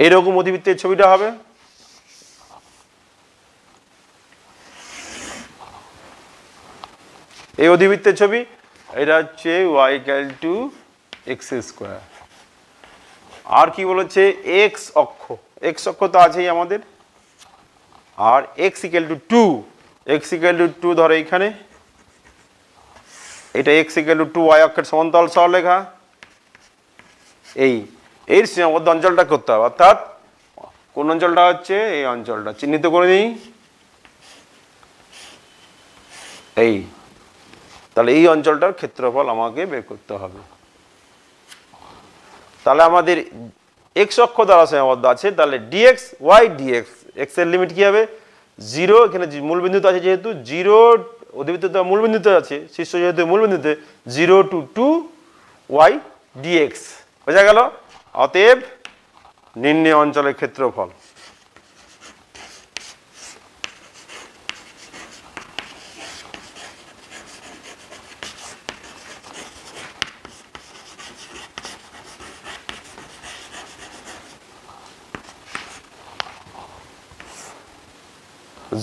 এইরকম অধিবৃত্তের ছবিটা হবে। এই অধিবৃত্তের ছবি, এটা হচ্ছে y equal to x square. আর কি বলেছে x অক্ষ, x অক্ষ তো আছেই আমাদের, আর x equal to 2, x equal to 2 ধরো এইখানে, এটা x ইকুয়াল টু 2 y অক্ষের সমান্তরাল সরলরেখা। এর সীমাবদ্ধ অঞ্চলটা করতে হবে, অর্থাৎ কোন অঞ্চলটা হচ্ছে এই অঞ্চলটা চিহ্নিত করে নিই। তাহলে এই অঞ্চলটার ক্ষেত্রফল আমাকে বের করতে হবে। তাহলে আমাদের x অক্ষ দ্বারা সীমাবদ্ধ আছে, তাহলে dx y dx, x এর লিমিট কি হবে 0, এখানে মূলবিন্দুতে আছে যেহেতু 0, অধিবৃত্তটা মূলবিন্দুতে আছে, শীর্ষ যেহেতু মূলবিন্দুতে 0 to 2 y dx। বোঝা গেল? অতএব নির্ণয় অঞ্চলের ক্ষেত্রফল।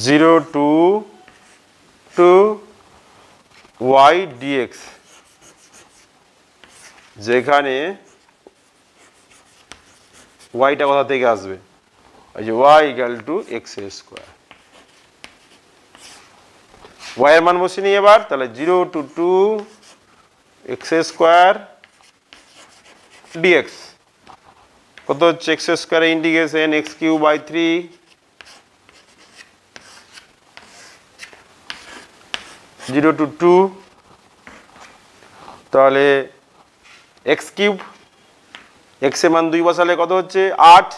জিরো টু y dx, যেখানে yটা কোথা থেকে আসবে, এই যে y equal to x square. y এর মান বসিয়ে নিই এবার, তাহলে 0 to 2 x স্কয়ার dx কত হচ্ছে x square integration x cube by 3 0 to 2, তাহলে x কিউব, x এর মান 2 বসালে কত হচ্ছে 8,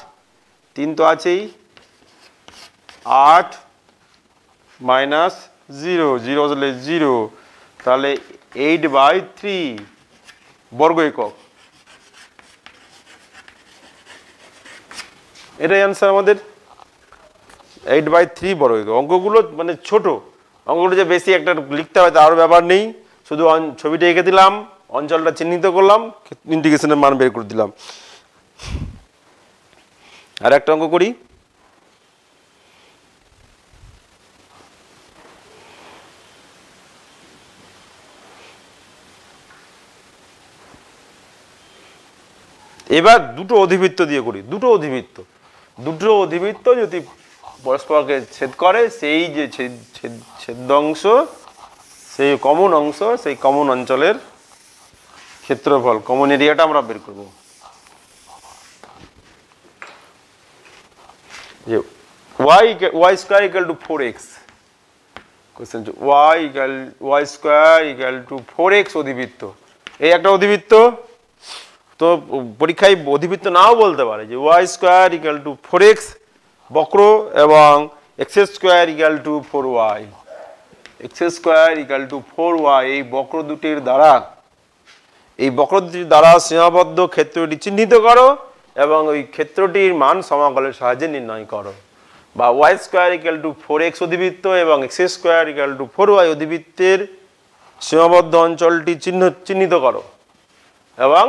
3 তো আছেই, 8 মাইনাস 0, 0 বসালে 0, তাহলে 8/3 বর্গ একক। এটাই অ্যান্সার আমাদের, 8/3 বর্গ একক। অঙ্কগুলো মানে ছোট, অঙ্কগুলো যে বেশি একটা লিখতে হয় তার ব্যাপার নেই, শুধু ছবিটা এঁকে দিলাম, অঞ্চলটা চিহ্নিত করলাম, ইন্টিগ্রেশনের মান বের করে দিলাম। আর একটা অঙ্ক করি, এবার দুটো অধিবৃত্ত দিয়ে করি। দুটো অধিবৃত্ত যদি পরস্পরকে ছেদ করে, সেই যে ছেদাংশ, সেই কমন অংশ, সেই কমন অঞ্চলের ক্ষেত্রফল, কমন এরিয়াটা আমরা বের করব। যে y square equal to 4x, question y square equal to 4x অধিবৃত্ত, এই একটা অধিবৃত্ত। তো পরীক্ষায় অধিবৃত্ত নাও বলতে পারে, যে y square equal to 4x বক্র এবং x square equal to 4y, x square equal to 4y, এই বক্র দুটির দ্বারা সীমাবদ্ধ ক্ষেত্রটি চিহ্নিত করো এবং ওই ক্ষেত্রটির মান সমাকলের সাহায্যে নির্ণয় করো। বা y square equal to 4x অধিবৃত্ত এবং x square equal to 4y অধিবৃত্তের সীমাবদ্ধ অঞ্চলটি চিহ্নিত করো এবং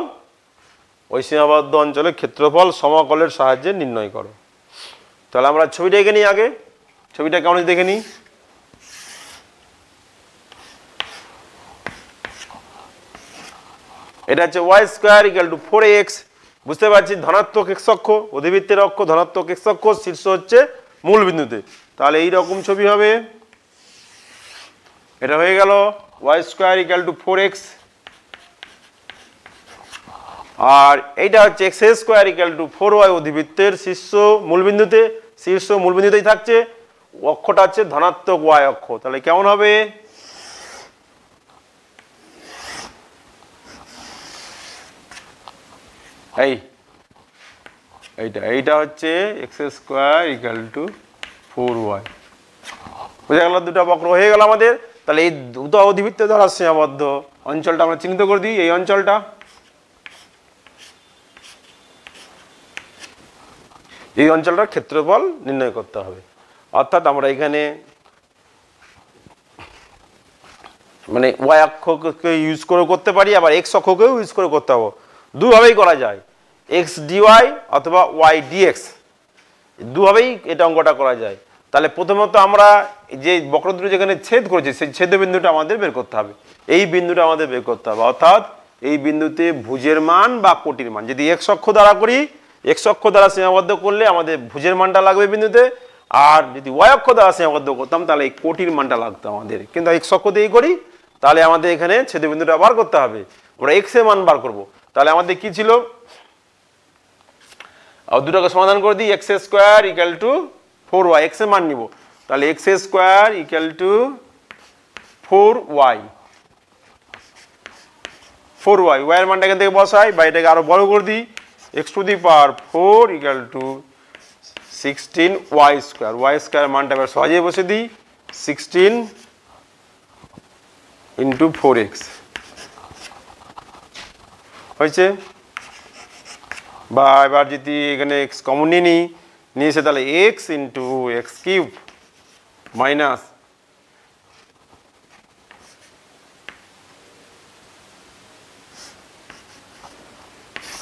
ওই সীমাবদ্ধ অঞ্চলের ক্ষেত্রফল সমাকলের সাহায্যে নির্ণয় করো। তাহলে আমরা ছবিটা এঁকে নিই আগে, ছবিটা কেমন দেখে নিই। এটা হচ্ছে y square equal to 4x, বুঝতে পারছি ধনাত্মক x অক্ষ, অধিবৃত্তের অক্ষ ধনাত্মক x অক্ষ, শীর্ষ হচ্ছে মূল বিন্দুতে। তাহলে এই রকম ছবি হবে, এটা হয়ে গেল y square equal to 4x, আর এইটা হচ্ছে x square equal to 4y অধিবৃত্তের শীর্ষ মূলবিন্দুতে, শীর্ষ মূলবিন্দুতেই থাকছে, অক্ষটা হচ্ছে ধনাত্মক y অক্ষ। তাহলে কেমন হবে, এইটা হচ্ছে x square equal to 4y। বুঝা গেল, দুটো বক্র হয়ে গেল আমাদের। তাহলে এই দুটো অধিবৃত্ত দ্বারা সীমাবদ্ধ অঞ্চলটা আমরা চিহ্নিত করে দিই। এই অঞ্চলটা, এই অঞ্চলটার ক্ষেত্রফল নির্ণয় করতে হবে। অর্থাৎ আমরা এখানে মানে y অক্ষকে ইউজ করে করতে পারি, আবার x অক্ষকেও ইউজ করে করতে হবে, দুভাবেই করা যায়, x dy অথবা y dx, দুভাবেই এটা অঙ্কটা করা যায়। তাহলে প্রথমত আমরা যে বক্রদ্বয় যেখানে ছেদ করেছে সেই ছেদবিন্দুটা আমাদের বের করতে হবে, এই বিন্দুটা আমাদের বের করতে হবে। অর্থাৎ এই বিন্দুতে ভুজের মান বা কোটির মান, যদি x অক্ষ দ্বারা করি, x অক্ষ দ্বারা সীমাবদ্ধ করলে আমাদের ভুজের মানটা লাগবে বিন্দুতে, আর যদি y অক্ষ দ্বারা সীমাবদ্ধ করতাম তাহলে এই কোটির মানটা লাগতো আমাদের। কিন্তু x অক্ষ দিয়েই করি, তাহলে আমাদের এখানে ছেদবিন্দুটা বার করতে হবে, আমরা x এর মান বার করব। তাহলে আমাদের কি ছিল, আর দুটোকে সমাধান করে দিই, x square equal to 4y, x এর মান নিব, তাহলে x square equal to 4y, 4y, y এর মানটা এখান থেকে বসাই বা এটাকে আরো বড় করে দিই, x to the power 4 equal to 16y square, y square মানটা এবার সহজেই বসে দিই, 16 ইন্টু 4x হয়েছে। বা এবার যদি এখানে x কমন নিয়ে এসে তাহলে x into x cube minus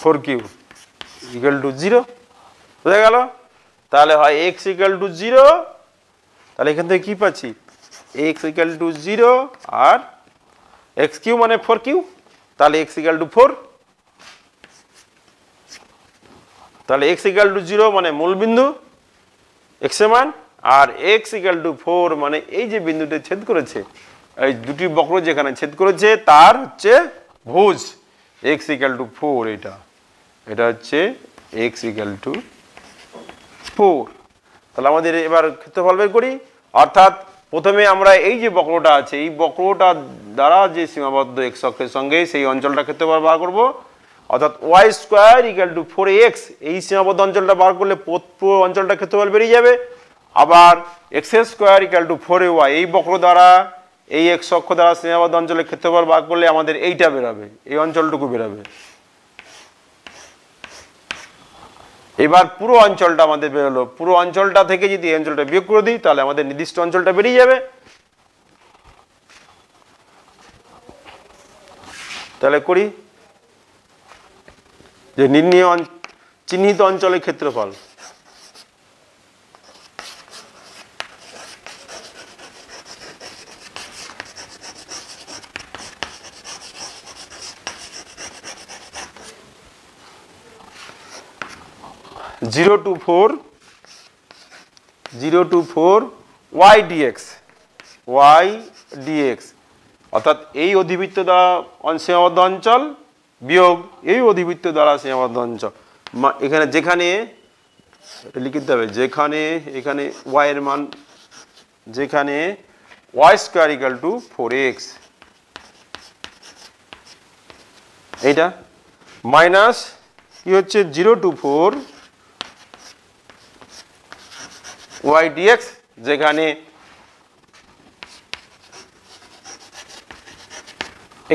4 cube equal to 0, বুঝা গেল। তাহলে হয় x ইকুয়াল টু 0, তাহলে এখান থেকে কি পাচ্ছি, x ইকুয়াল টু 0 আর x কিউব মানে 4 কিউব, তাহলে x ইকুয়াল টু 4, তাহলে x ইকুয়াল টু 0 মানে মূল বিন্দু x এর মান, আর x ইকুয়াল টু 4 মানে এই যে বিন্দুতে ছেদ করেছে, এই দুটি বক্র যেখানে ছেদ করেছে তার হচ্ছে ভুজ, x ইকুয়াল টু 4, এটা হচ্ছে x ইকুয়াল টু 4। তাহলে আমাদের এবার ক্ষেত্রফল বের করি। অর্থাৎ প্রথমে আমরা এই যে বক্রটা আছে, এই বক্রটা দ্বারা যে সীমাবদ্ধ x অক্ষের সঙ্গে সেই অঞ্চলটা ক্ষেত্রফল বার করব। অর্থাৎ y square equal to 4x, এই সীমাবদ্ধ অঞ্চলটা বার করলে পুরো অঞ্চলটা ক্ষেত্রফল বেরিয়ে যাবে। আবার x square equal to 4y, এই বক্র দ্বারা এই x অক্ষ দ্বারা সীমাবদ্ধ অঞ্চলের ক্ষেত্রফল বার করলে আমাদের এইটা বেরোবে, এই অঞ্চলটুকু বেরোবে। এবার পুরো অঞ্চলটা আমাদের বেরোলো, পুরো অঞ্চলটা থেকে যদি এই অঞ্চলটা বিয়োগ করে দিই তাহলে আমাদের নির্দিষ্ট অঞ্চলটা বেরিয়ে যাবে। তাহলে করি যে নির্ণীয় চিহ্নিত অঞ্চলের ক্ষেত্রফল, zero to four y dx, অর্থাৎ এই অধিবৃত্ত দ্বারা সীমাবদ্ধ অঞ্চল বিয়োগ এই অধিবৃত্ত দ্বারা সীমাবদ্ধ অঞ্চল। এখানে যেখানে লিখে দিতে হবে, যেখানে এখানে y এর মান, যেখানে y square equal to 4x, এইটা মাইনাস কি হচ্ছে 0 to 4 y dx, যেখানে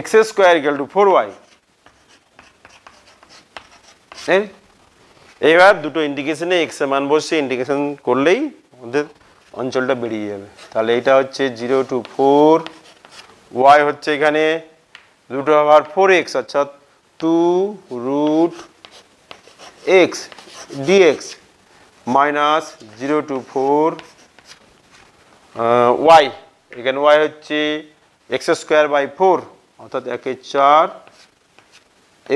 x square equal to 4y। এবার দুটো ইন্টিগ্রেশনে x এর মান বসে ইন্টিগ্রেশন করলেই আমাদের অঞ্চলটা বেরিয়ে যাবে। তাহলে এটা হচ্ছে 0 to 4, y হচ্ছে এখানে √4x, অর্থাৎ 2√x dx minus 0 to 4 y, এখানে y হচ্ছে x স্কয়ার বাই 4, অর্থাৎ 1/4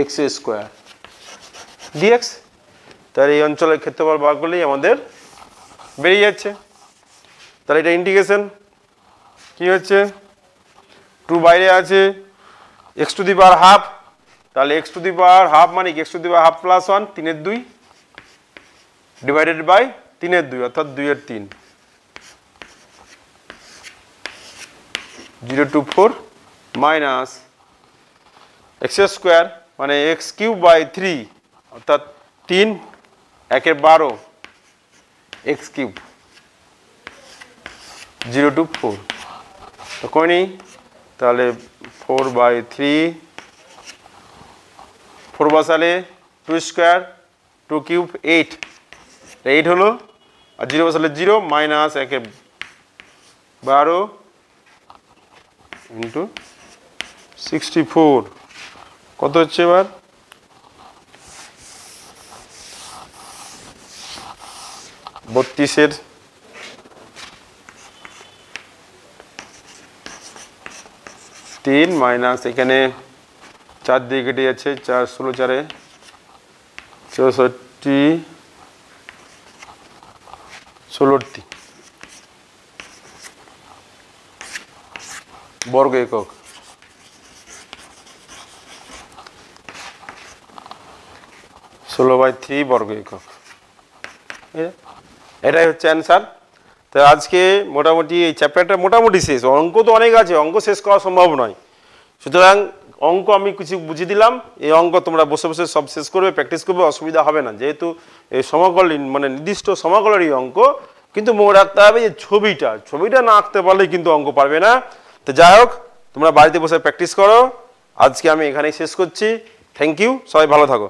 x স্কয়ার dx। তাহলে এই অঞ্চলের ক্ষেত্রফল বার করলেই আমাদের বেরিয়ে যাচ্ছে। তাহলে এটা ইন্টিগ্রেশন কি হচ্ছে 2 বাইরে আছে x to the power half, তাহলে x to the power half মানে x to the power half plus 1 3 এর 2 ডিভাইডেড বাই 3 এর 2 অর্থাৎ 2 এর 3 024 মাইনাস x স্কয়ার মানে x কিউব বাই 3 অর্থাৎ 3 1 এর 12 x কিউব 024 তো কোনি তাহলে 4 বাই 3 4 বসালে 2 স্কয়ার 2 কিউব 8 8 হলো আর 0 বসালে 0 মাইনাস 1 এর 12 ইনটু 64 কত হচ্ছে এবার 32 এর 3 মাইনাস এখানে 4 দিয়ে কেটে যাচ্ছে 4 16 4 64 16 বর্গ একক ষোলো বাই 3 বর্গ একক এটাই হচ্ছে অ্যান্সার। তো আজকে মোটামুটি এই চ্যাপ্টারটা মোটামুটি শেষ, অঙ্ক তো অনেক আছে, অঙ্ক শেষ করা সম্ভব নয়, সুতরাং অঙ্ক আমি কিছু বুঝিয়ে দিলাম, এই অঙ্ক তোমরা বসে বসে সব শেষ করবে, প্র্যাকটিস করবে, অসুবিধা হবে না, যেহেতু এই সমাকল মানে নির্দিষ্ট সমাকলেরই অঙ্ক, কিন্তু মনে রাখতে হবে যে ছবিটা না আঁকতে পারলে কিন্তু অঙ্ক পারবে না। তো যাই হোক তোমরা বাড়িতে বসে প্র্যাকটিস করো, আজকে আমি এখানেই শেষ করছি, থ্যাংক ইউ, সবাই ভালো থাকো।